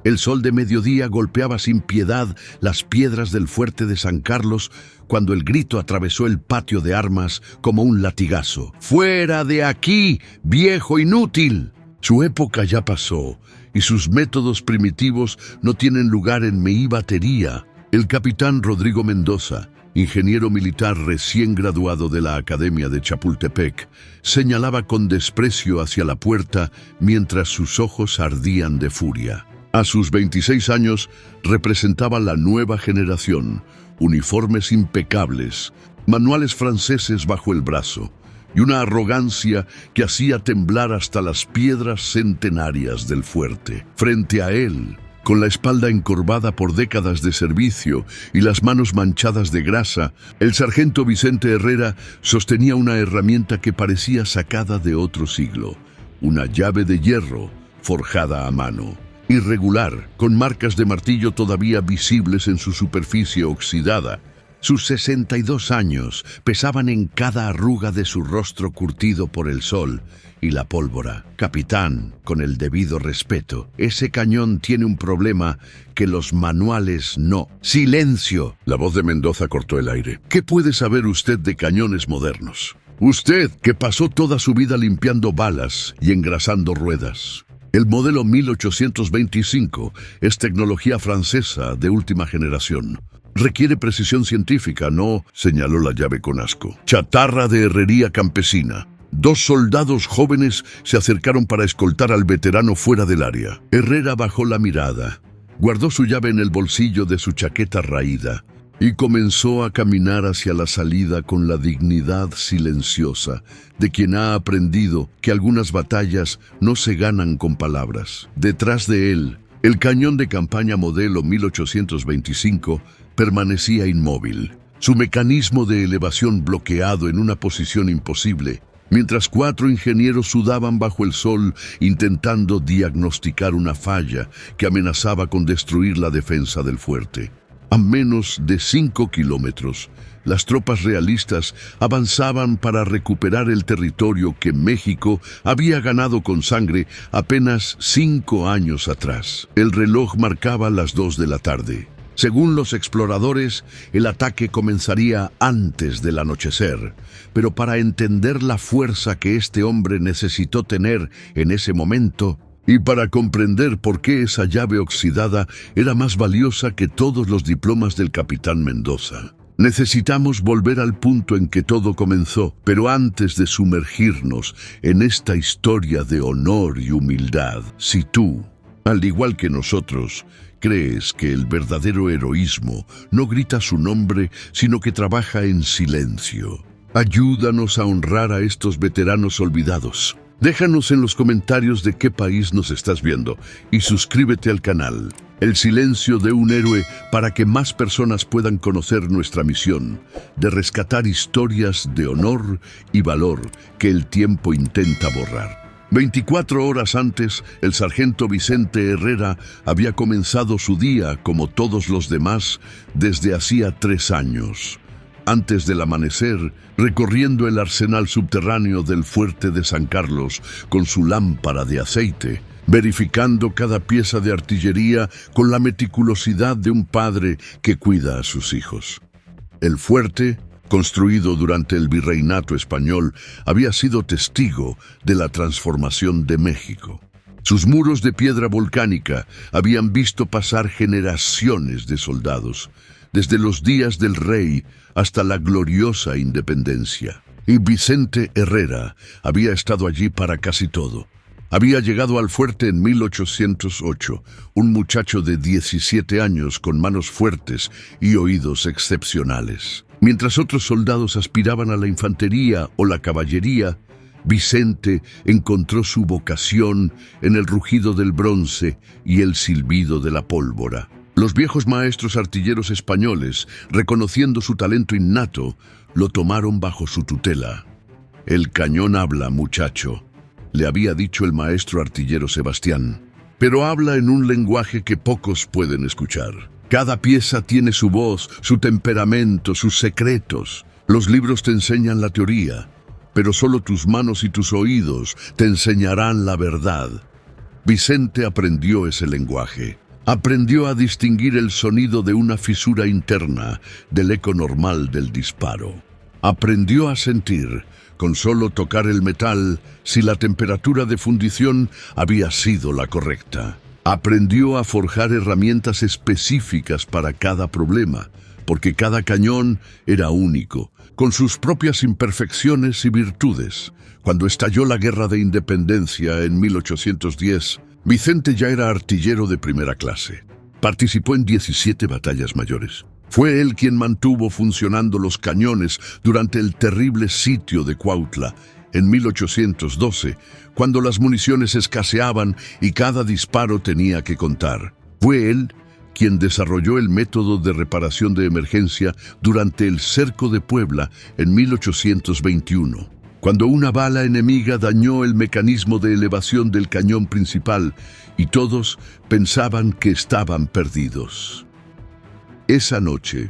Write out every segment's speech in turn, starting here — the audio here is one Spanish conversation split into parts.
El sol de mediodía golpeaba sin piedad las piedras del fuerte de San Carlos cuando el grito atravesó el patio de armas como un latigazo. ¡Fuera de aquí, viejo inútil! Su época ya pasó y sus métodos primitivos no tienen lugar en mi batería. El capitán Rodrigo Mendoza, ingeniero militar recién graduado de la Academia de Chapultepec, señalaba con desprecio hacia la puerta mientras sus ojos ardían de furia. A sus 26 años representaba la nueva generación, uniformes impecables, manuales franceses bajo el brazo y una arrogancia que hacía temblar hasta las piedras centenarias del fuerte. Frente a él, con la espalda encorvada por décadas de servicio y las manos manchadas de grasa, el sargento Vicente Herrera sostenía una herramienta que parecía sacada de otro siglo, una llave de hierro forjada a mano. Irregular, con marcas de martillo todavía visibles en su superficie oxidada. Sus 62 años pesaban en cada arruga de su rostro curtido por el sol y la pólvora. Capitán, con el debido respeto, ese cañón tiene un problema que los manuales no. ¡Silencio! La voz de Mendoza cortó el aire. ¿Qué puede saber usted de cañones modernos? Usted, que pasó toda su vida limpiando balas y engrasando ruedas. El modelo 1825 es tecnología francesa de última generación. Requiere precisión científica, no, señaló la llave con asco. Chatarra de herrería campesina. 2 soldados jóvenes se acercaron para escoltar al veterano fuera del área. Herrera bajó la mirada, guardó su llave en el bolsillo de su chaqueta raída y comenzó a caminar hacia la salida con la dignidad silenciosa de quien ha aprendido que algunas batallas no se ganan con palabras. Detrás de él, el cañón de campaña modelo 1825 permanecía inmóvil, su mecanismo de elevación bloqueado en una posición imposible, mientras 4 ingenieros sudaban bajo el sol intentando diagnosticar una falla que amenazaba con destruir la defensa del fuerte. A menos de 5 kilómetros, las tropas realistas avanzaban para recuperar el territorio que México había ganado con sangre apenas 5 años atrás. El reloj marcaba las 2 de la tarde. Según los exploradores, el ataque comenzaría antes del anochecer, pero para entender la fuerza que este hombre necesitó tener en ese momento, y para comprender por qué esa llave oxidada era más valiosa que todos los diplomas del capitán Mendoza, necesitamos volver al punto en que todo comenzó, pero antes de sumergirnos en esta historia de honor y humildad, si tú, al igual que nosotros, crees que el verdadero heroísmo no grita su nombre, sino que trabaja en silencio, ayúdanos a honrar a estos veteranos olvidados. Déjanos en los comentarios de qué país nos estás viendo y suscríbete al canal. El silencio de un héroe para que más personas puedan conocer nuestra misión de rescatar historias de honor y valor que el tiempo intenta borrar. 24 horas antes, el sargento Vicente Herrera había comenzado su día, como todos los demás, desde hacía 3 años. Antes del amanecer, recorriendo el arsenal subterráneo del fuerte de San Carlos con su lámpara de aceite, verificando cada pieza de artillería con la meticulosidad de un padre que cuida a sus hijos. El fuerte, construido durante el virreinato español, había sido testigo de la transformación de México. Sus muros de piedra volcánica habían visto pasar generaciones de soldados, desde los días del rey hasta la gloriosa independencia. Y Vicente Herrera había estado allí para casi todo. Había llegado al fuerte en 1808, un muchacho de 17 años con manos fuertes y oídos excepcionales. Mientras otros soldados aspiraban a la infantería o la caballería, Vicente encontró su vocación en el rugido del bronce y el silbido de la pólvora. Los viejos maestros artilleros españoles, reconociendo su talento innato, lo tomaron bajo su tutela. «El cañón habla, muchacho», le había dicho el maestro artillero Sebastián, «pero habla en un lenguaje que pocos pueden escuchar. Cada pieza tiene su voz, su temperamento, sus secretos. Los libros te enseñan la teoría, pero solo tus manos y tus oídos te enseñarán la verdad». Vicente aprendió ese lenguaje. Aprendió a distinguir el sonido de una fisura interna del eco normal del disparo. Aprendió a sentir, con solo tocar el metal, si la temperatura de fundición había sido la correcta. Aprendió a forjar herramientas específicas para cada problema, porque cada cañón era único, con sus propias imperfecciones y virtudes. Cuando estalló la Guerra de Independencia en 1810, Vicente ya era artillero de primera clase. Participó en 17 batallas mayores. Fue él quien mantuvo funcionando los cañones durante el terrible sitio de Cuautla en 1812, cuando las municiones escaseaban y cada disparo tenía que contar. Fue él quien desarrolló el método de reparación de emergencia durante el cerco de Puebla en 1821. Cuando una bala enemiga dañó el mecanismo de elevación del cañón principal y todos pensaban que estaban perdidos. Esa noche,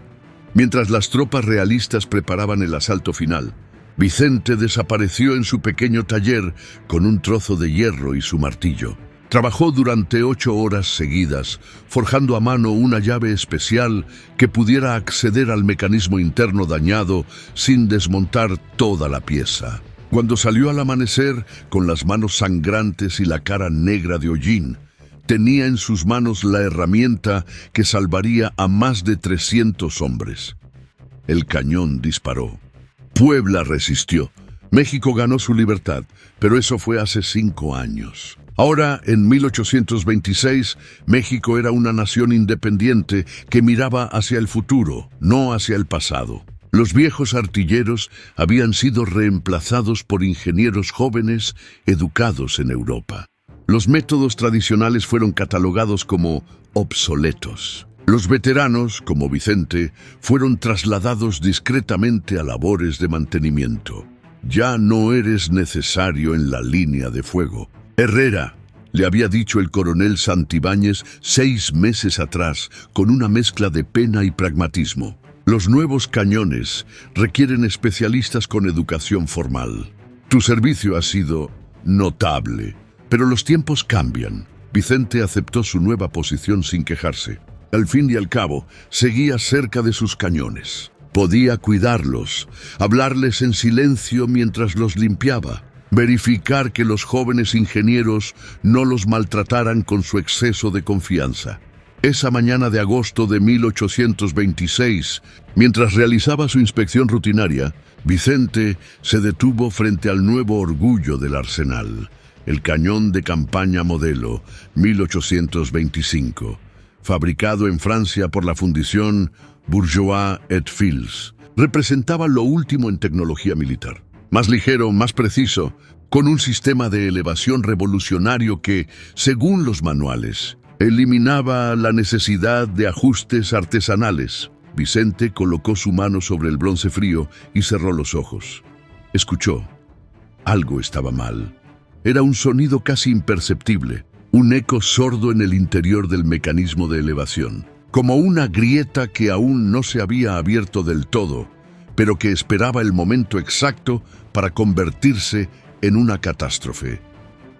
mientras las tropas realistas preparaban el asalto final, Vicente desapareció en su pequeño taller con un trozo de hierro y su martillo. Trabajó durante 8 horas seguidas, forjando a mano una llave especial que pudiera acceder al mecanismo interno dañado sin desmontar toda la pieza. Cuando salió al amanecer, con las manos sangrantes y la cara negra de hollín, tenía en sus manos la herramienta que salvaría a más de 300 hombres. El cañón disparó. Puebla resistió. México ganó su libertad, pero eso fue hace 5 años. Ahora, en 1826, México era una nación independiente que miraba hacia el futuro, no hacia el pasado. Los viejos artilleros habían sido reemplazados por ingenieros jóvenes educados en Europa. Los métodos tradicionales fueron catalogados como obsoletos. Los veteranos, como Vicente, fueron trasladados discretamente a labores de mantenimiento. Ya no eres necesario en la línea de fuego. Herrera, le había dicho el coronel Santibáñez 6 meses atrás, con una mezcla de pena y pragmatismo. Los nuevos cañones requieren especialistas con educación formal. Tu servicio ha sido notable, pero los tiempos cambian. Vicente aceptó su nueva posición sin quejarse. Al fin y al cabo, seguía cerca de sus cañones. Podía cuidarlos, hablarles en silencio mientras los limpiaba, verificar que los jóvenes ingenieros no los maltrataran con su exceso de confianza. Esa mañana de agosto de 1826, mientras realizaba su inspección rutinaria, Vicente se detuvo frente al nuevo orgullo del arsenal, el cañón de campaña modelo 1825, fabricado en Francia por la fundición Bourgeois et Fils. Representaba lo último en tecnología militar. Más ligero, más preciso, con un sistema de elevación revolucionario que, según los manuales, eliminaba la necesidad de ajustes artesanales. Vicente colocó su mano sobre el bronce frío y cerró los ojos. Escuchó. Algo estaba mal. Era un sonido casi imperceptible, un eco sordo en el interior del mecanismo de elevación, como una grieta que aún no se había abierto del todo, pero que esperaba el momento exacto para convertirse en una catástrofe.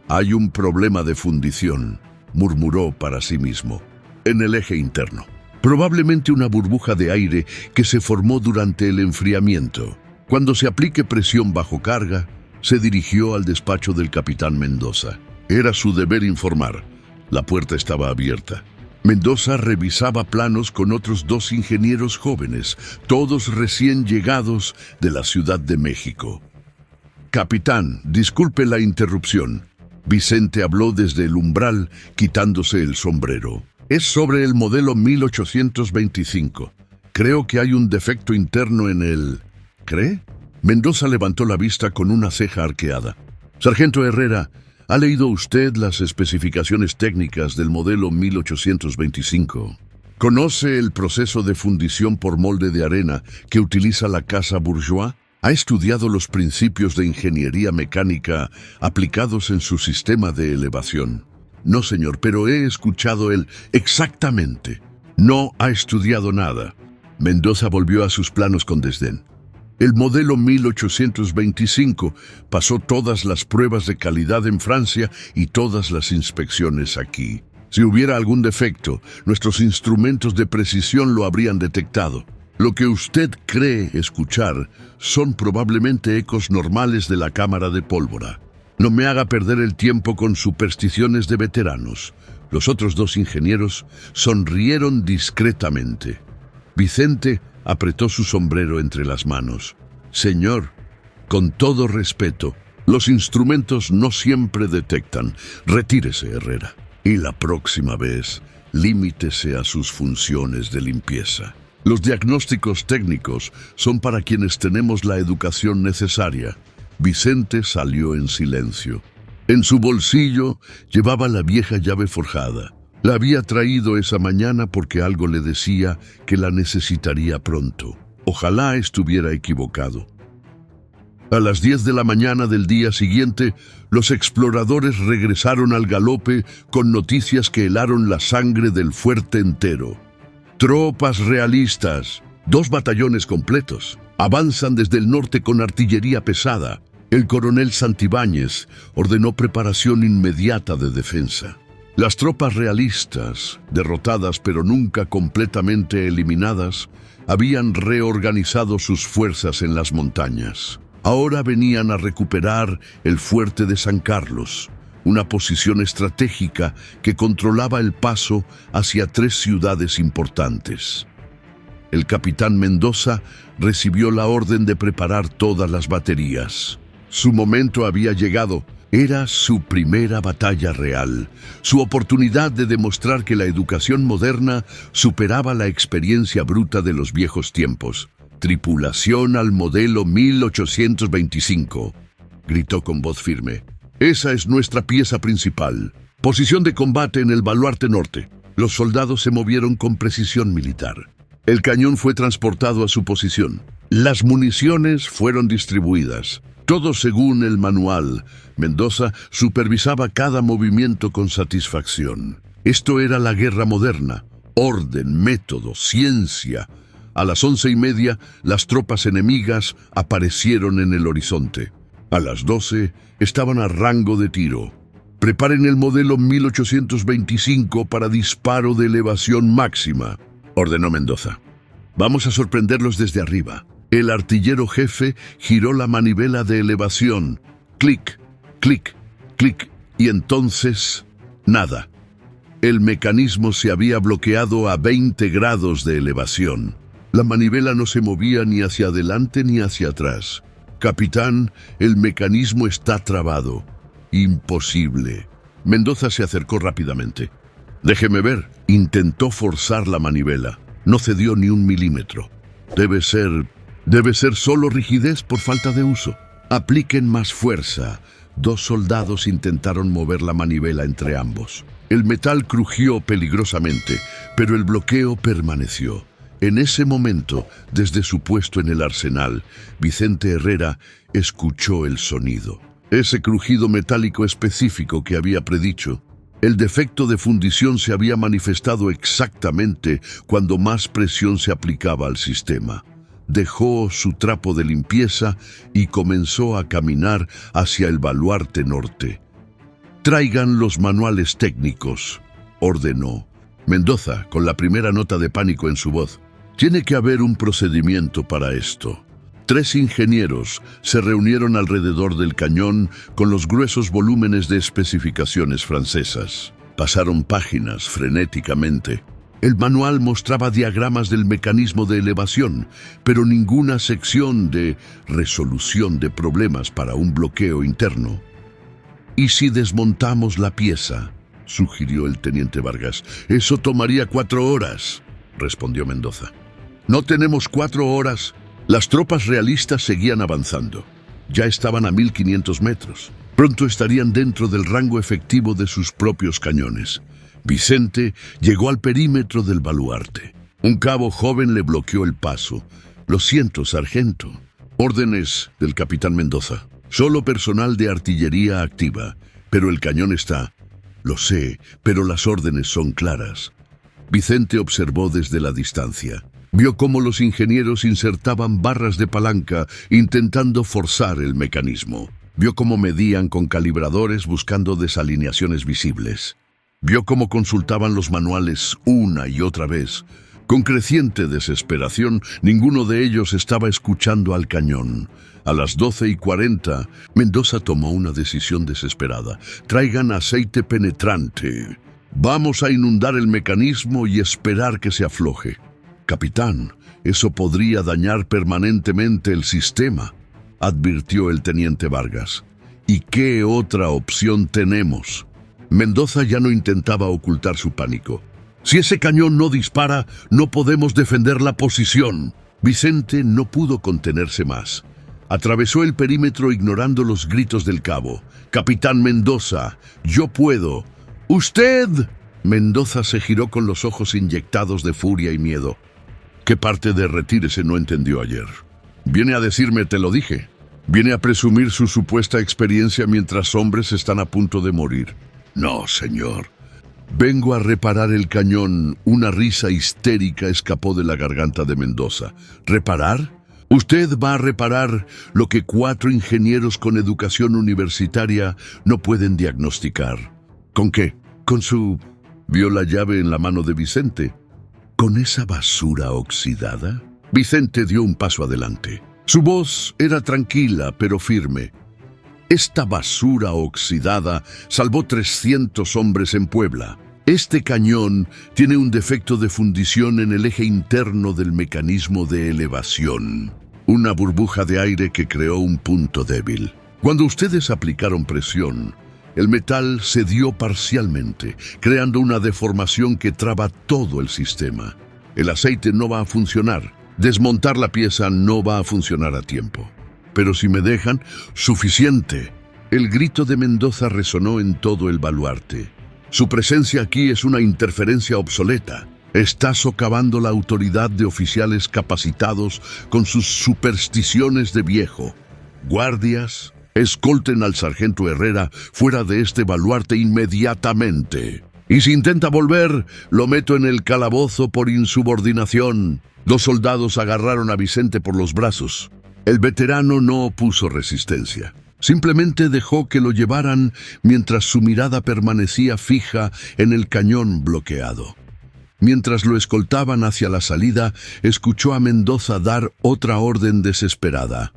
Hay un problema de fundición, murmuró para sí mismo, en el eje interno. Probablemente una burbuja de aire que se formó durante el enfriamiento. Cuando se aplique presión bajo carga, se dirigió al despacho del capitán Mendoza. Era su deber informar. La puerta estaba abierta. Mendoza revisaba planos con otros 2 ingenieros jóvenes, todos recién llegados de la Ciudad de México. Capitán, disculpe la interrupción. Vicente habló desde el umbral, quitándose el sombrero. Es sobre el modelo 1825. Creo que hay un defecto interno en el... ¿Cree? Mendoza levantó la vista con una ceja arqueada. Sargento Herrera, ¿ha leído usted las especificaciones técnicas del modelo 1825? ¿Conoce el proceso de fundición por molde de arena que utiliza la casa Bourgeois? ¿Ha estudiado los principios de ingeniería mecánica aplicados en su sistema de elevación? No, señor, pero he escuchado el... Exactamente. No ha estudiado nada. Mendoza volvió a sus planos con desdén. El modelo 1825 pasó todas las pruebas de calidad en Francia y todas las inspecciones aquí. Si hubiera algún defecto, nuestros instrumentos de precisión lo habrían detectado. Lo que usted cree escuchar son probablemente ecos normales de la cámara de pólvora. No me haga perder el tiempo con supersticiones de veteranos. Los otros dos ingenieros sonrieron discretamente. Vicente apretó su sombrero entre las manos. Señor, con todo respeto, los instrumentos no siempre detectan. Retírese, Herrera. Y la próxima vez, límitese a sus funciones de limpieza. Los diagnósticos técnicos son para quienes tenemos la educación necesaria. Vicente salió en silencio. En su bolsillo llevaba la vieja llave forjada. La había traído esa mañana porque algo le decía que la necesitaría pronto. Ojalá estuviera equivocado. A las 10 de la mañana del día siguiente, los exploradores regresaron al galope con noticias que helaron la sangre del fuerte entero. Tropas realistas, 2 batallones completos, avanzan desde el norte con artillería pesada. El coronel Santibáñez ordenó preparación inmediata de defensa. Las tropas realistas, derrotadas pero nunca completamente eliminadas, habían reorganizado sus fuerzas en las montañas. Ahora venían a recuperar el fuerte de San Carlos, una posición estratégica que controlaba el paso hacia 3 ciudades importantes. El capitán Mendoza recibió la orden de preparar todas las baterías. Su momento había llegado. Era su primera batalla real, su oportunidad de demostrar que la educación moderna superaba la experiencia bruta de los viejos tiempos. «Tripulación al modelo 1825», gritó con voz firme. «Esa es nuestra pieza principal. Posición de combate en el baluarte norte». Los soldados se movieron con precisión militar. El cañón fue transportado a su posición. Las municiones fueron distribuidas. Todo según el manual. Mendoza supervisaba cada movimiento con satisfacción. Esto era la guerra moderna. Orden, método, ciencia. A las 11:30, las tropas enemigas aparecieron en el horizonte. A las 12, estaban a rango de tiro. «Preparen el modelo 1825 para disparo de elevación máxima», ordenó Mendoza. «Vamos a sorprenderlos desde arriba». El artillero jefe giró la manivela de elevación. Clic, clic, clic, y entonces, nada. El mecanismo se había bloqueado a 20 grados de elevación. La manivela no se movía ni hacia adelante ni hacia atrás. «Capitán, el mecanismo está trabado». «Imposible». Mendoza se acercó rápidamente. «Déjeme ver». Intentó forzar la manivela. No cedió ni un milímetro. Debe ser solo rigidez por falta de uso. Apliquen más fuerza». 2 soldados intentaron mover la manivela entre ambos. El metal crujió peligrosamente, pero el bloqueo permaneció. En ese momento, desde su puesto en el arsenal, Vicente Herrera escuchó el sonido. Ese crujido metálico específico que había predicho. El defecto de fundición se había manifestado exactamente cuando más presión se aplicaba al sistema. Dejó su trapo de limpieza y comenzó a caminar hacia el baluarte norte. «Traigan los manuales técnicos», ordenó. Mendoza, con la primera nota de pánico en su voz. «Tiene que haber un procedimiento para esto». 3 ingenieros se reunieron alrededor del cañón con los gruesos volúmenes de especificaciones francesas. Pasaron páginas frenéticamente. El manual mostraba diagramas del mecanismo de elevación, pero ninguna sección de resolución de problemas para un bloqueo interno. «¿Y si desmontamos la pieza?», sugirió el teniente Vargas. «Eso tomaría 4 horas», respondió Mendoza. «No tenemos 4 horas». Las tropas realistas seguían avanzando. Ya estaban a 1500 metros. Pronto estarían dentro del rango efectivo de sus propios cañones. Vicente llegó al perímetro del baluarte. Un cabo joven le bloqueó el paso. «Lo siento, sargento». «Órdenes del capitán Mendoza. Solo personal de artillería activa. Pero el cañón está». «Lo sé, pero las órdenes son claras». Vicente observó desde la distancia. Vio cómo los ingenieros insertaban barras de palanca intentando forzar el mecanismo. Vio cómo medían con calibradores buscando desalineaciones visibles. Vio cómo consultaban los manuales una y otra vez. Con creciente desesperación, ninguno de ellos estaba escuchando al cañón. A las 12:40, Mendoza tomó una decisión desesperada. Traigan aceite penetrante. Vamos a inundar el mecanismo y esperar que se afloje. Capitán, eso podría dañar permanentemente el sistema, advirtió el teniente Vargas. ¿Y qué otra opción tenemos? Mendoza ya no intentaba ocultar su pánico. Si ese cañón no dispara, no podemos defender la posición. Vicente no pudo contenerse más. Atravesó el perímetro ignorando los gritos del cabo. Capitán Mendoza, yo puedo. ¡Usted! Mendoza se giró con los ojos inyectados de furia y miedo. ¿Qué parte de retírese no entendió ayer? Viene a decirme, te lo dije. Viene a presumir su supuesta experiencia mientras hombres están a punto de morir. No, señor. Vengo a reparar el cañón. Una risa histérica escapó de la garganta de Mendoza. ¿Reparar? Usted va a reparar lo que 4 ingenieros con educación universitaria no pueden diagnosticar. ¿Con qué? Con su... Vio la llave en la mano de Vicente. ¿Con esa basura oxidada? Vicente dio un paso adelante. Su voz era tranquila pero firme. Esta basura oxidada salvó 300 hombres en Puebla. Este cañón tiene un defecto de fundición en el eje interno del mecanismo de elevación. Una burbuja de aire que creó un punto débil. Cuando ustedes aplicaron presión, el metal cedió parcialmente, creando una deformación que traba todo el sistema. El aceite no va a funcionar. Desmontar la pieza no va a funcionar a tiempo. Pero si me dejan, ¡suficiente! El grito de Mendoza resonó en todo el baluarte. Su presencia aquí es una interferencia obsoleta. Está socavando la autoridad de oficiales capacitados con sus supersticiones de viejo. Guardias, escolten al sargento Herrera fuera de este baluarte inmediatamente. Y si intenta volver, lo meto en el calabozo por insubordinación. 2 soldados agarraron a Vicente por los brazos. El veterano no opuso resistencia. Simplemente dejó que lo llevaran mientras su mirada permanecía fija en el cañón bloqueado. Mientras lo escoltaban hacia la salida, escuchó a Mendoza dar otra orden desesperada.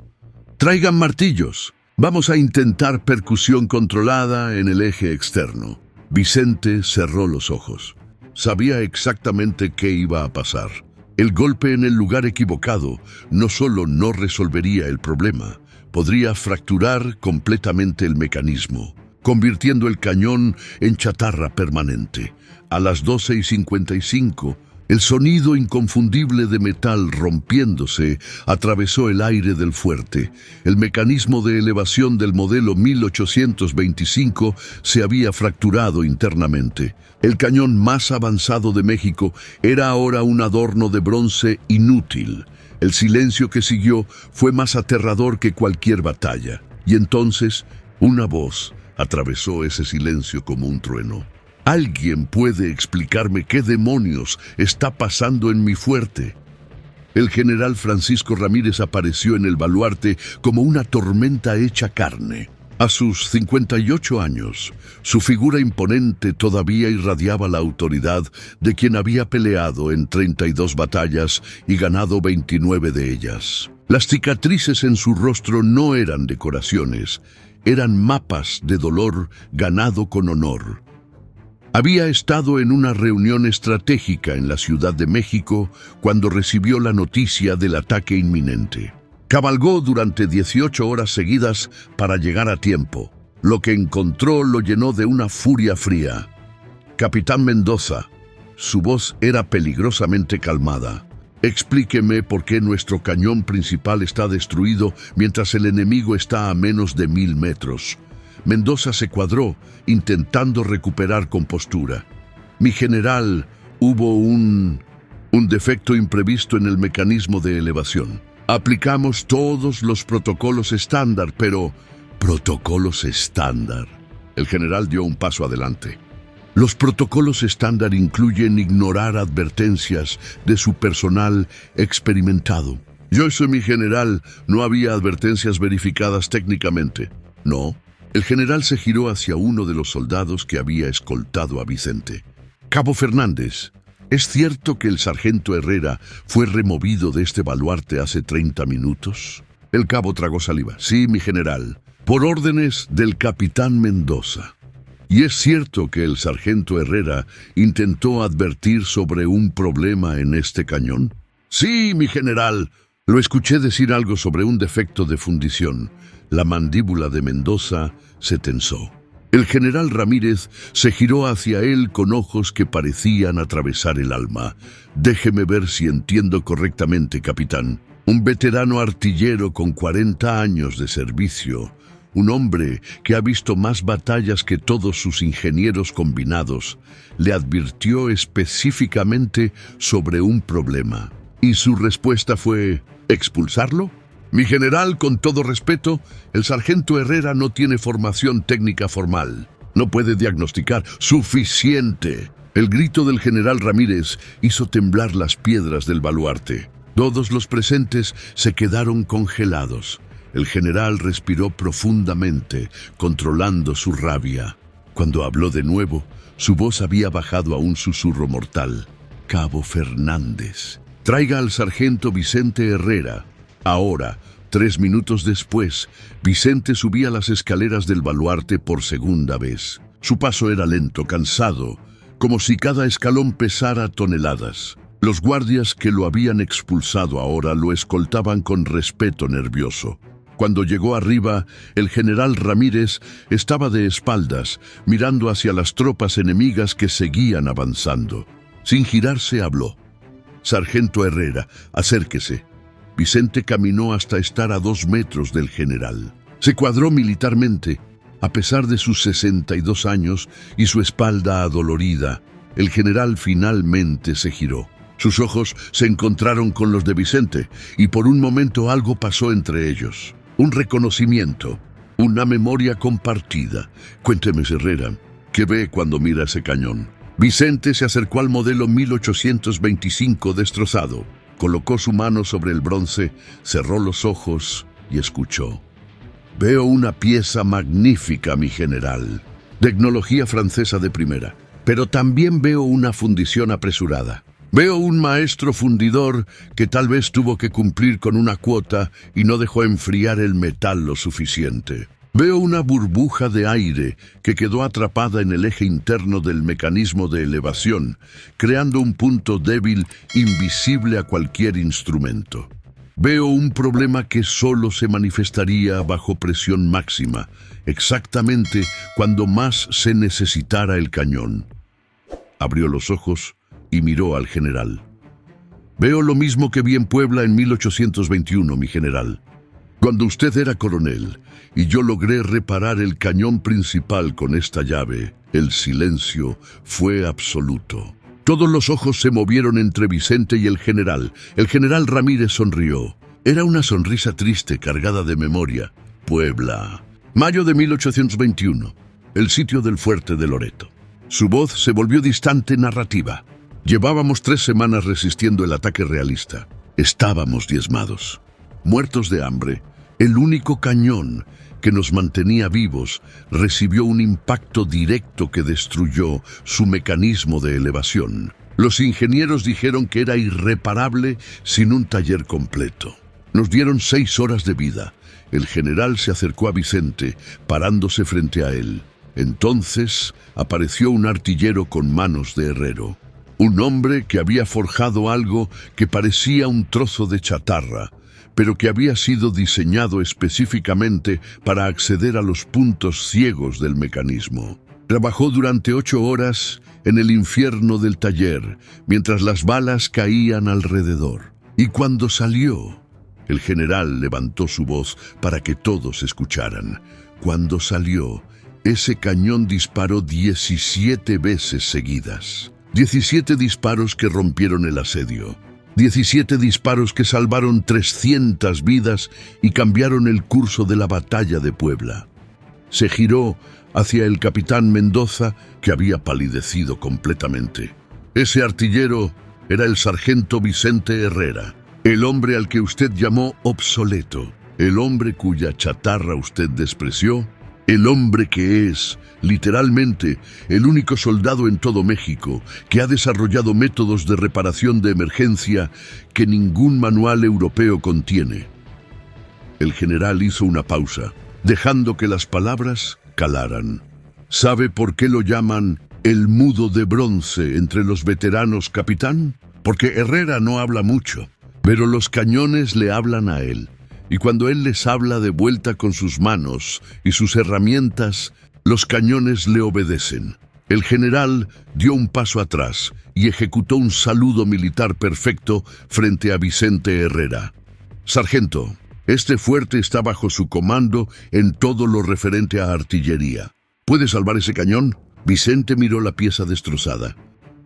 «Traigan martillos. Vamos a intentar percusión controlada en el eje externo». Vicente cerró los ojos. Sabía exactamente qué iba a pasar. El golpe en el lugar equivocado no solo no resolvería el problema, podría fracturar completamente el mecanismo, convirtiendo el cañón en chatarra permanente. A las 12:55, el sonido inconfundible de metal rompiéndose atravesó el aire del fuerte. El mecanismo de elevación del modelo 1825 se había fracturado internamente. El cañón más avanzado de México era ahora un adorno de bronce inútil. El silencio que siguió fue más aterrador que cualquier batalla. Y entonces, una voz atravesó ese silencio como un trueno. ¿Alguien puede explicarme qué demonios está pasando en mi fuerte? El general Francisco Ramírez apareció en el baluarte como una tormenta hecha carne. A sus 58 años, su figura imponente todavía irradiaba la autoridad de quien había peleado en 32 batallas y ganado 29 de ellas. Las cicatrices en su rostro no eran decoraciones, eran mapas de dolor ganado con honor. Había estado en una reunión estratégica en la Ciudad de México cuando recibió la noticia del ataque inminente. Cabalgó durante 18 horas seguidas para llegar a tiempo. Lo que encontró lo llenó de una furia fría. Capitán Mendoza, su voz era peligrosamente calmada. Explíqueme por qué nuestro cañón principal está destruido mientras el enemigo está a menos de 1000 metros. Mendoza se cuadró, intentando recuperar compostura. Mi general, hubo un defecto imprevisto en el mecanismo de elevación. Aplicamos todos los protocolos estándar, pero... ¿Protocolos estándar? El general dio un paso adelante. Los protocolos estándar incluyen ignorar advertencias de su personal experimentado. Yo soy mi general, no había advertencias verificadas técnicamente. No, El general se giró hacia uno de los soldados que había escoltado a Vicente. «Cabo Fernández, ¿es cierto que el sargento Herrera fue removido de este baluarte hace 30 minutos?» El cabo tragó saliva. «Sí, mi general, por órdenes del capitán Mendoza». «¿Y es cierto que el sargento Herrera intentó advertir sobre un problema en este cañón?» «Sí, mi general. Lo escuché decir algo sobre un defecto de fundición». La mandíbula de Mendoza se tensó. El general Ramírez se giró hacia él con ojos que parecían atravesar el alma. «Déjeme ver si entiendo correctamente, capitán. Un veterano artillero con 40 años de servicio, un hombre que ha visto más batallas que todos sus ingenieros combinados, le advirtió específicamente sobre un problema. ¿Y su respuesta fue expulsarlo?» «Mi general, con todo respeto, el sargento Herrera no tiene formación técnica formal. No puede diagnosticar. ¡Suficiente!». El grito del general Ramírez hizo temblar las piedras del baluarte. Todos los presentes se quedaron congelados. El general respiró profundamente, controlando su rabia. Cuando habló de nuevo, su voz había bajado a un susurro mortal. «Cabo Fernández, traiga al sargento Vicente Herrera». Ahora, 3 minutos después, Vicente subía las escaleras del baluarte por segunda vez. Su paso era lento, cansado, como si cada escalón pesara toneladas. Los guardias que lo habían expulsado ahora lo escoltaban con respeto nervioso. Cuando llegó arriba, el general Ramírez estaba de espaldas, mirando hacia las tropas enemigas que seguían avanzando. Sin girarse, habló. «Sargento Herrera, acérquese». Vicente caminó hasta estar a 2 metros del general. Se cuadró militarmente. A pesar de sus 62 años y su espalda adolorida, el general finalmente se giró. Sus ojos se encontraron con los de Vicente y por un momento algo pasó entre ellos. Un reconocimiento, una memoria compartida. «Cuénteme, Herrera, ¿qué ve cuando mira ese cañón?» Vicente se acercó al modelo 1825 destrozado. Colocó su mano sobre el bronce, cerró los ojos y escuchó. «Veo una pieza magnífica, mi general. Tecnología francesa de primera. Pero también veo una fundición apresurada. Veo un maestro fundidor que tal vez tuvo que cumplir con una cuota y no dejó enfriar el metal lo suficiente. Veo una burbuja de aire que quedó atrapada en el eje interno del mecanismo de elevación, creando un punto débil invisible a cualquier instrumento. Veo un problema que solo se manifestaría bajo presión máxima, exactamente cuando más se necesitara el cañón». Abrió los ojos y miró al general. «Veo lo mismo que vi en Puebla en 1821, mi general. Cuando usted era coronel y yo logré reparar el cañón principal con esta llave, el silencio fue absoluto». Todos los ojos se movieron entre Vicente y el general. El general Ramírez sonrió. Era una sonrisa triste, cargada de memoria. Puebla. Mayo de 1821. El sitio del fuerte de Loreto. Su voz se volvió distante, narrativa. Llevábamos 3 semanas resistiendo el ataque realista. Estábamos diezmados, muertos de hambre. El único cañón que nos mantenía vivos recibió un impacto directo que destruyó su mecanismo de elevación. Los ingenieros dijeron que era irreparable sin un taller completo. Nos dieron 6 horas de vida. El general se acercó a Vicente, parándose frente a él. Entonces apareció un artillero con manos de herrero. Un hombre que había forjado algo que parecía un trozo de chatarra, pero que había sido diseñado específicamente para acceder a los puntos ciegos del mecanismo. Trabajó durante 8 horas en el infierno del taller, mientras las balas caían alrededor. Y cuando salió, el general levantó su voz para que todos escucharan. Cuando salió, ese cañón disparó 17 veces seguidas. 17 disparos que rompieron el asedio. 17 disparos que salvaron 300 vidas y cambiaron el curso de la batalla de Puebla. Se giró hacia el capitán Mendoza, que había palidecido completamente. Ese artillero era el sargento Vicente Herrera, el hombre al que usted llamó obsoleto, el hombre cuya chatarra usted despreció. El hombre que es, literalmente, el único soldado en todo México que ha desarrollado métodos de reparación de emergencia que ningún manual europeo contiene. El general hizo una pausa, dejando que las palabras calaran. ¿Sabe por qué lo llaman el mudo de bronce entre los veteranos, capitán? Porque Herrera no habla mucho, pero los cañones le hablan a él. Y cuando él les habla de vuelta con sus manos y sus herramientas, los cañones le obedecen. El general dio un paso atrás y ejecutó un saludo militar perfecto frente a Vicente Herrera. Sargento, este fuerte está bajo su comando en todo lo referente a artillería. ¿Puede salvar ese cañón? Vicente miró la pieza destrozada.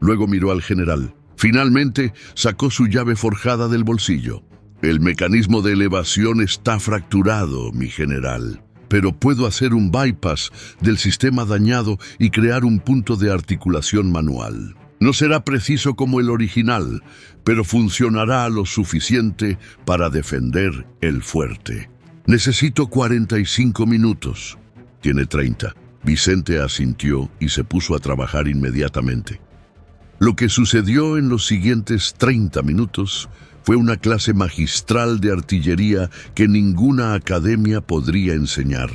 Luego miró al general. Finalmente sacó su llave forjada del bolsillo. El mecanismo de elevación está fracturado, mi general, pero puedo hacer un bypass del sistema dañado y crear un punto de articulación manual. No será preciso como el original, pero funcionará lo suficiente para defender el fuerte. Necesito 45 minutos. Tiene 30. Vicente asintió y se puso a trabajar inmediatamente. Lo que sucedió en los siguientes 30 minutos fue una clase magistral de artillería que ninguna academia podría enseñar.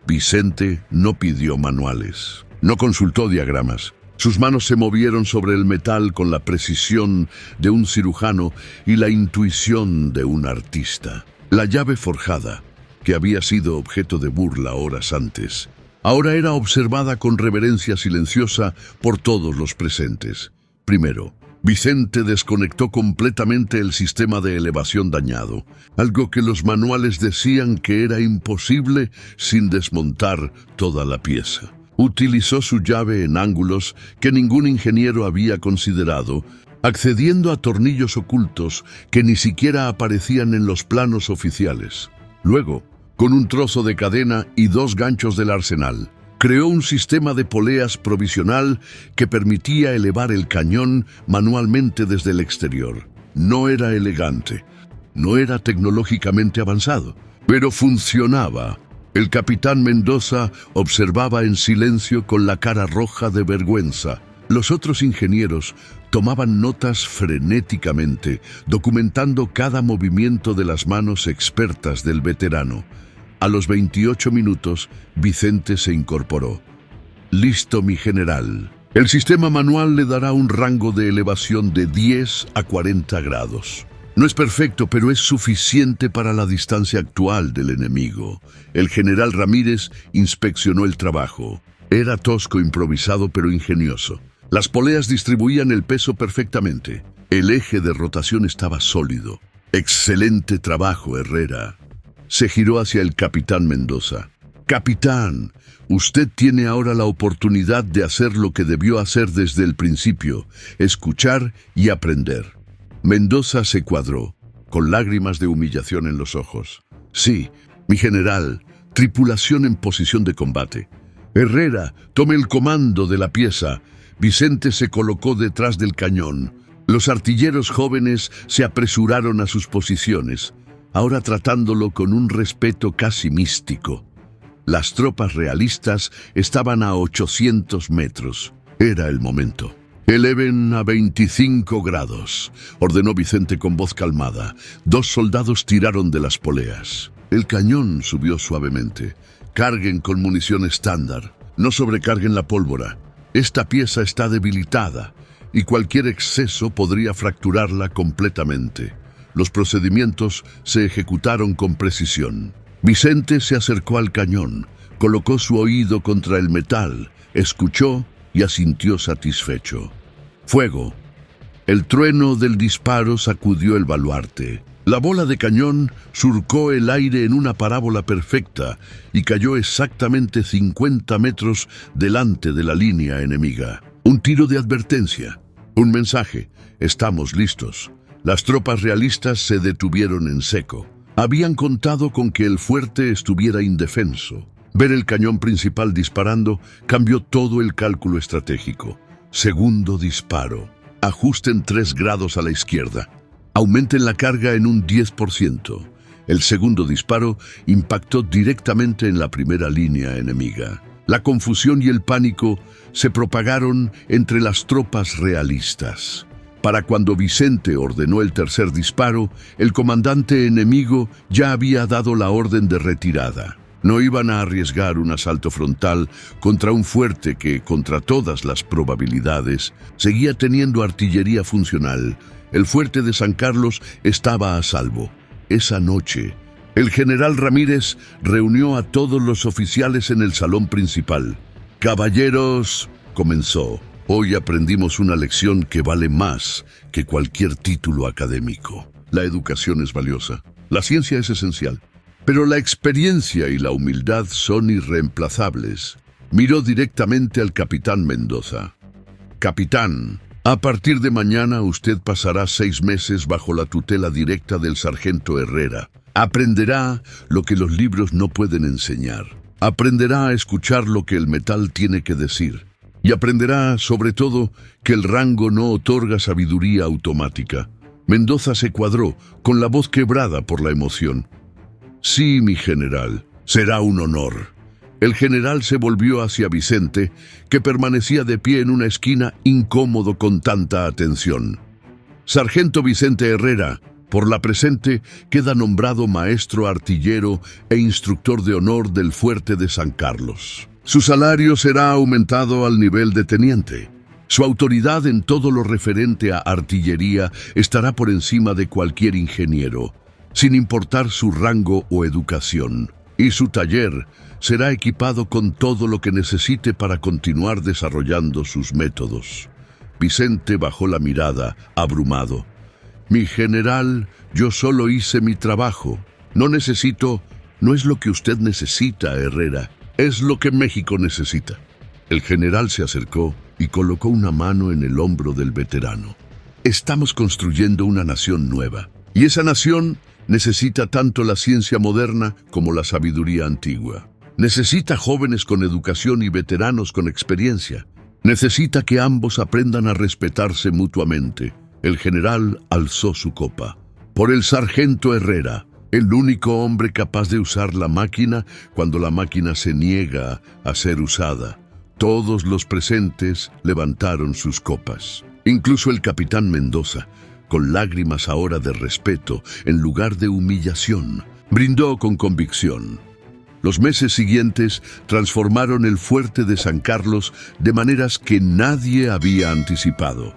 Vicente no pidió manuales, no consultó diagramas. Sus manos se movieron sobre el metal con la precisión de un cirujano y la intuición de un artista. La llave forjada, que había sido objeto de burla horas antes, ahora era observada con reverencia silenciosa por todos los presentes. Primero, Vicente desconectó completamente el sistema de elevación dañado, algo que los manuales decían que era imposible sin desmontar toda la pieza. Utilizó su llave en ángulos que ningún ingeniero había considerado, accediendo a tornillos ocultos que ni siquiera aparecían en los planos oficiales. Luego, con un trozo de cadena y 2 ganchos del arsenal, creó un sistema de poleas provisional que permitía elevar el cañón manualmente desde el exterior. No era elegante, no era tecnológicamente avanzado, pero funcionaba. El capitán Mendoza observaba en silencio con la cara roja de vergüenza. Los otros ingenieros tomaban notas frenéticamente, documentando cada movimiento de las manos expertas del veterano. A los 28 minutos, Vicente se incorporó. «Listo, mi general. El sistema manual le dará un rango de elevación de 10 a 40 grados. No es perfecto, pero es suficiente para la distancia actual del enemigo». El general Ramírez inspeccionó el trabajo. Era tosco, improvisado, pero ingenioso. Las poleas distribuían el peso perfectamente. El eje de rotación estaba sólido. «Excelente trabajo, Herrera». Se giró hacia el capitán Mendoza. «Capitán, usted tiene ahora la oportunidad de hacer lo que debió hacer desde el principio, escuchar y aprender». Mendoza se cuadró, con lágrimas de humillación en los ojos. «Sí, mi general, tripulación en posición de combate. Herrera, tome el comando de la pieza». Vicente se colocó detrás del cañón. Los artilleros jóvenes se apresuraron a sus posiciones, ahora tratándolo con un respeto casi místico. Las tropas realistas estaban a 800 metros. Era el momento. «Eleven a 25 grados», ordenó Vicente con voz calmada. 2 soldados tiraron de las poleas. El cañón subió suavemente. «Carguen con munición estándar. No sobrecarguen la pólvora. Esta pieza está debilitada y cualquier exceso podría fracturarla completamente». Los procedimientos se ejecutaron con precisión. Vicente se acercó al cañón, colocó su oído contra el metal, escuchó y asintió satisfecho. «Fuego». El trueno del disparo sacudió el baluarte. La bola de cañón surcó el aire en una parábola perfecta y cayó exactamente 50 metros delante de la línea enemiga. Un tiro de advertencia, un mensaje: «Estamos listos». Las tropas realistas se detuvieron en seco. Habían contado con que el fuerte estuviera indefenso. Ver el cañón principal disparando cambió todo el cálculo estratégico. Segundo disparo. Ajusten 3 grados a la izquierda. Aumenten la carga en un 10%. El segundo disparo impactó directamente en la primera línea enemiga. La confusión y el pánico se propagaron entre las tropas realistas. Para cuando Vicente ordenó el tercer disparo, el comandante enemigo ya había dado la orden de retirada. No iban a arriesgar un asalto frontal contra un fuerte que, contra todas las probabilidades, seguía teniendo artillería funcional. El fuerte de San Carlos estaba a salvo. Esa noche, el general Ramírez reunió a todos los oficiales en el salón principal. «Caballeros», comenzó, «hoy aprendimos una lección que vale más que cualquier título académico. La educación es valiosa, la ciencia es esencial, pero la experiencia y la humildad son irreemplazables». Miró directamente al capitán Mendoza. «Capitán, a partir de mañana usted pasará 6 meses bajo la tutela directa del sargento Herrera. Aprenderá lo que los libros no pueden enseñar. Aprenderá a escuchar lo que el metal tiene que decir. Y aprenderá, sobre todo, que el rango no otorga sabiduría automática». Mendoza se cuadró, con la voz quebrada por la emoción. «Sí, mi general, será un honor». El general se volvió hacia Vicente, que permanecía de pie en una esquina incómodo con tanta atención. «Sargento Vicente Herrera, por la presente, queda nombrado maestro artillero e instructor de honor del fuerte de San Carlos. Su salario será aumentado al nivel de teniente. Su autoridad en todo lo referente a artillería estará por encima de cualquier ingeniero, sin importar su rango o educación. Y su taller será equipado con todo lo que necesite para continuar desarrollando sus métodos». Vicente bajó la mirada, abrumado. «Mi general, yo solo hice mi trabajo. No es lo que usted necesita, Herrera, es lo que México necesita». El general se acercó y colocó una mano en el hombro del veterano. «Estamos construyendo una nación nueva, y esa nación necesita tanto la ciencia moderna como la sabiduría antigua. Necesita jóvenes con educación y veteranos con experiencia. Necesita que ambos aprendan a respetarse mutuamente». El general alzó su copa. «Por el sargento Herrera, el único hombre capaz de usar la máquina cuando la máquina se niega a ser usada». Todos los presentes levantaron sus copas. Incluso el capitán Mendoza, con lágrimas ahora de respeto en lugar de humillación, brindó con convicción. Los meses siguientes transformaron el fuerte de San Carlos de maneras que nadie había anticipado.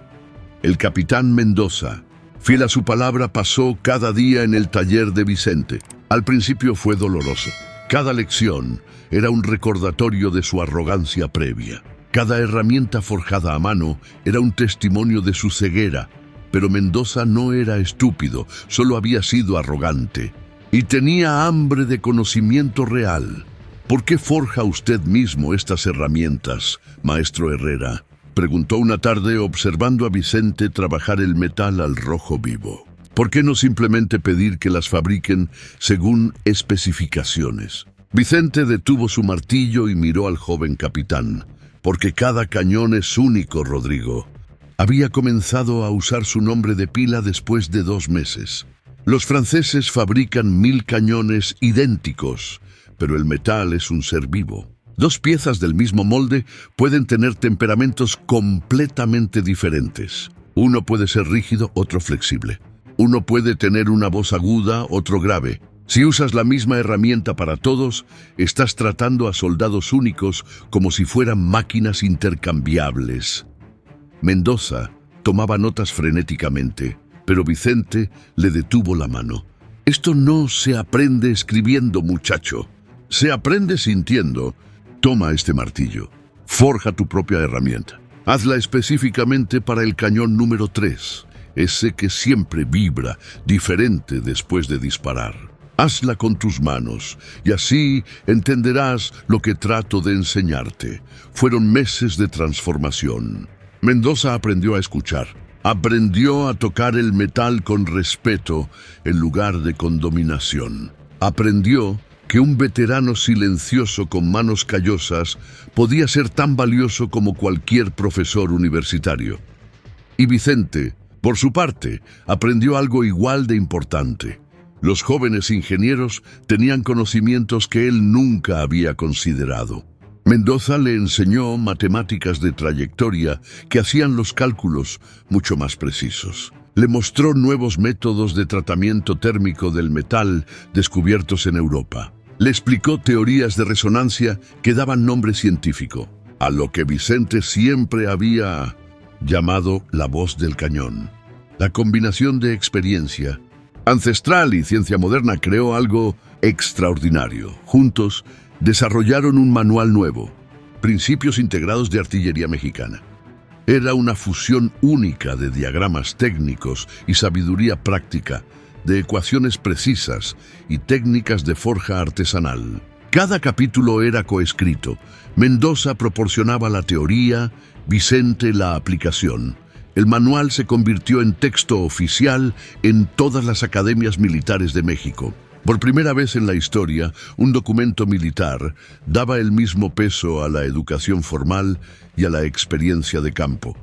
El capitán Mendoza, fiel a su palabra, pasó cada día en el taller de Vicente. Al principio fue doloroso. Cada lección era un recordatorio de su arrogancia previa. Cada herramienta forjada a mano era un testimonio de su ceguera. Pero Mendoza no era estúpido, solo había sido arrogante. Y tenía hambre de conocimiento real. «¿Por qué forja usted mismo estas herramientas, maestro Herrera?», preguntó una tarde observando a Vicente trabajar el metal al rojo vivo. «¿Por qué no simplemente pedir que las fabriquen según especificaciones?». Vicente detuvo su martillo y miró al joven capitán. «Porque cada cañón es único, Rodrigo». Había comenzado a usar su nombre de pila después de 2 meses. «Los franceses fabrican 1000 cañones idénticos, pero el metal es un ser vivo. 2 piezas del mismo molde pueden tener temperamentos completamente diferentes. Uno puede ser rígido, otro flexible. Uno puede tener una voz aguda, otro grave. Si usas la misma herramienta para todos, estás tratando a soldados únicos como si fueran máquinas intercambiables». Mendoza tomaba notas frenéticamente, pero Vicente le detuvo la mano. «Esto no se aprende escribiendo, muchacho. Se aprende sintiendo. Toma este martillo. Forja tu propia herramienta. Hazla específicamente para el cañón número 3, ese que siempre vibra diferente después de disparar. Hazla con tus manos y así entenderás lo que trato de enseñarte». Fueron meses de transformación. Mendoza aprendió a escuchar. Aprendió a tocar el metal con respeto en lugar de con dominación. Aprendió que un veterano silencioso con manos callosas podía ser tan valioso como cualquier profesor universitario. Y Vicente, por su parte, aprendió algo igual de importante. Los jóvenes ingenieros tenían conocimientos que él nunca había considerado. Mendoza le enseñó matemáticas de trayectoria que hacían los cálculos mucho más precisos. Le mostró nuevos métodos de tratamiento térmico del metal descubiertos en Europa. Le explicó teorías de resonancia que daban nombre científico, a lo que Vicente siempre había llamado la voz del cañón. La combinación de experiencia ancestral y ciencia moderna creó algo extraordinario. Juntos desarrollaron un manual nuevo, Principios Integrados de Artillería Mexicana. Era una fusión única de diagramas técnicos y sabiduría práctica, de ecuaciones precisas y técnicas de forja artesanal. Cada capítulo era coescrito. Mendoza proporcionaba la teoría, Vicente la aplicación. El manual se convirtió en texto oficial en todas las academias militares de México. Por primera vez en la historia, un documento militar daba el mismo peso a la educación formal y a la experiencia de campo.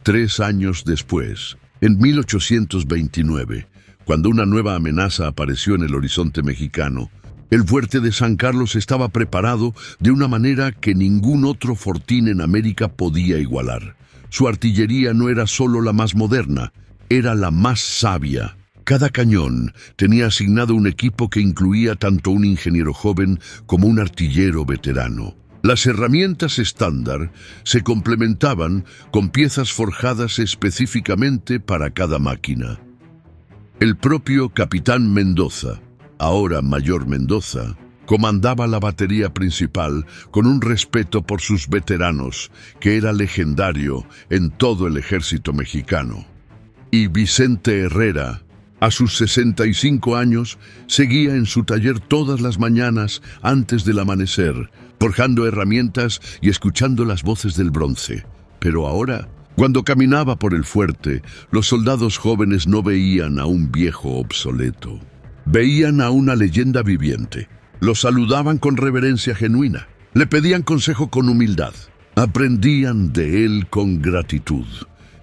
3 años después, en 1829, cuando una nueva amenaza apareció en el horizonte mexicano, el fuerte de San Carlos estaba preparado de una manera que ningún otro fortín en América podía igualar. Su artillería no era solo la más moderna, era la más sabia. Cada cañón tenía asignado un equipo que incluía tanto un ingeniero joven como un artillero veterano. Las herramientas estándar se complementaban con piezas forjadas específicamente para cada máquina. El propio capitán Mendoza, ahora mayor Mendoza, comandaba la batería principal con un respeto por sus veteranos que era legendario en todo el ejército mexicano. Y Vicente Herrera, a sus 65 años, seguía en su taller todas las mañanas antes del amanecer, forjando herramientas y escuchando las voces del bronce. Pero ahora, cuando caminaba por el fuerte, los soldados jóvenes no veían a un viejo obsoleto. Veían a una leyenda viviente. Lo saludaban con reverencia genuina. Le pedían consejo con humildad. Aprendían de él con gratitud.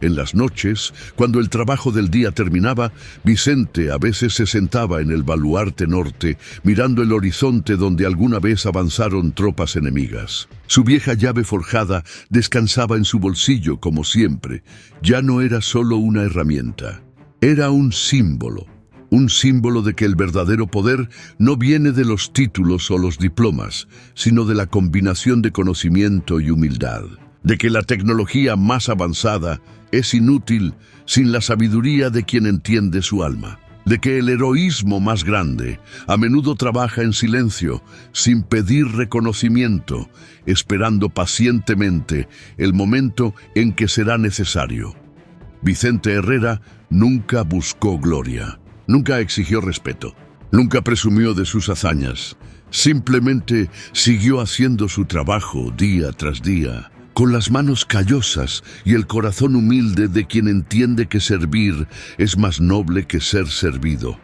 En las noches, cuando el trabajo del día terminaba, Vicente a veces se sentaba en el baluarte norte, mirando el horizonte donde alguna vez avanzaron tropas enemigas. Su vieja llave forjada descansaba en su bolsillo como siempre. Ya no era solo una herramienta, era un símbolo de que el verdadero poder no viene de los títulos o los diplomas, sino de la combinación de conocimiento y humildad. De que la tecnología más avanzada es inútil sin la sabiduría de quien entiende su alma. De que el heroísmo más grande a menudo trabaja en silencio, sin pedir reconocimiento, esperando pacientemente el momento en que será necesario. Vicente Herrera nunca buscó gloria, nunca exigió respeto, nunca presumió de sus hazañas. Simplemente siguió haciendo su trabajo día tras día, con las manos callosas y el corazón humilde de quien entiende que servir es más noble que ser servido.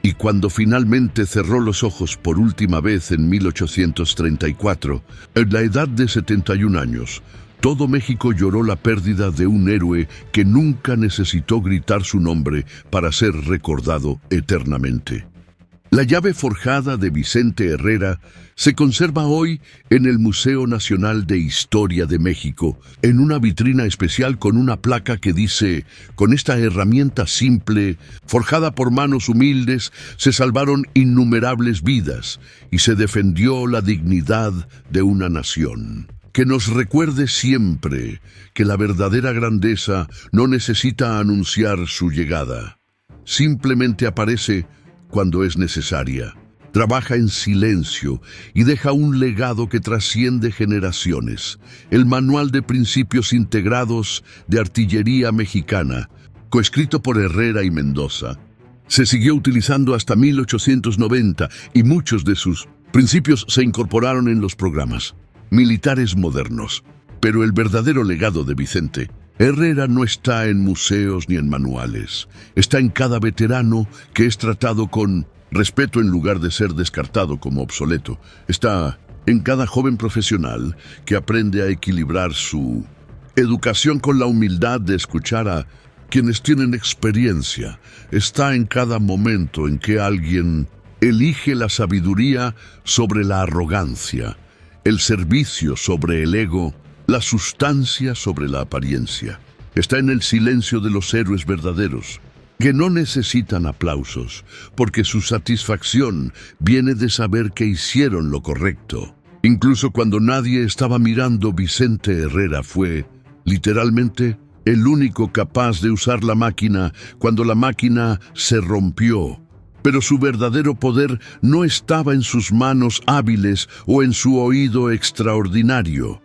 Y cuando finalmente cerró los ojos por última vez en 1834, en la edad de 71 años, todo México lloró la pérdida de un héroe que nunca necesitó gritar su nombre para ser recordado eternamente. La llave forjada de Vicente Herrera se conserva hoy en el Museo Nacional de Historia de México, en una vitrina especial con una placa que dice: con esta herramienta simple, forjada por manos humildes, se salvaron innumerables vidas y se defendió la dignidad de una nación. Que nos recuerde siempre que la verdadera grandeza no necesita anunciar su llegada. Simplemente aparece cuando es necesaria. Trabaja en silencio y deja un legado que trasciende generaciones. El Manual de Principios Integrados de Artillería Mexicana, coescrito por Herrera y Mendoza, se siguió utilizando hasta 1890 y muchos de sus principios se incorporaron en los programas militares modernos. Pero el verdadero legado de Vicente Herrera no está en museos ni en manuales. Está en cada veterano que es tratado con respeto en lugar de ser descartado como obsoleto. Está en cada joven profesional que aprende a equilibrar su educación con la humildad de escuchar a quienes tienen experiencia, está en cada momento en que alguien elige la sabiduría sobre la arrogancia, el servicio sobre el ego, la sustancia sobre la apariencia. Está en el silencio de los héroes verdaderos, que no necesitan aplausos, porque su satisfacción viene de saber que hicieron lo correcto. Incluso cuando nadie estaba mirando, Vicente Herrera fue, literalmente, el único capaz de usar la máquina cuando la máquina se rompió. Pero su verdadero poder no estaba en sus manos hábiles o en su oído extraordinario.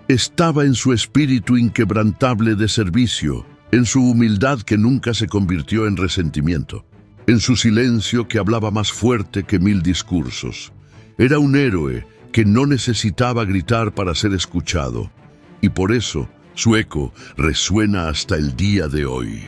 Estaba en su espíritu inquebrantable de servicio, en su humildad que nunca se convirtió en resentimiento, en su silencio que hablaba más fuerte que 1000 discursos. Era un héroe que no necesitaba gritar para ser escuchado, y por eso su eco resuena hasta el día de hoy.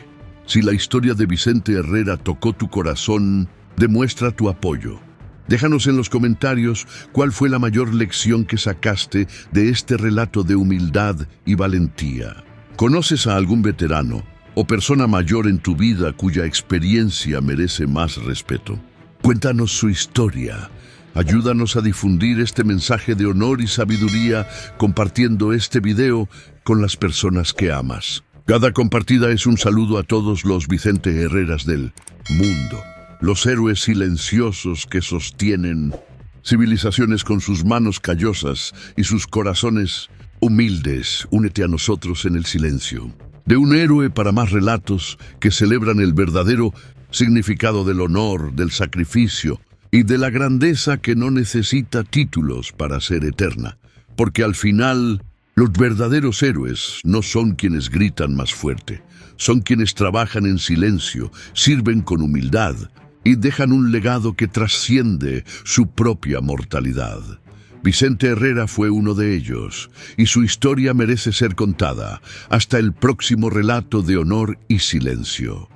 Si la historia de Vicente Herrera tocó tu corazón, demuestra tu apoyo. Déjanos en los comentarios cuál fue la mayor lección que sacaste de este relato de humildad y valentía. ¿Conoces a algún veterano o persona mayor en tu vida cuya experiencia merece más respeto? Cuéntanos su historia. Ayúdanos a difundir este mensaje de honor y sabiduría compartiendo este video con las personas que amas. Cada compartida es un saludo a todos los Vicente Herreras del mundo, los héroes silenciosos que sostienen civilizaciones con sus manos callosas y sus corazones humildes. Únete a nosotros en el silencio. De un héroe para más relatos que celebran el verdadero significado del honor, del sacrificio y de la grandeza que no necesita títulos para ser eterna. Porque al final, los verdaderos héroes no son quienes gritan más fuerte, son quienes trabajan en silencio, sirven con humildad y dejan un legado que trasciende su propia mortalidad. Vicente Herrera fue uno de ellos, y su historia merece ser contada. Hasta el próximo relato de honor y silencio.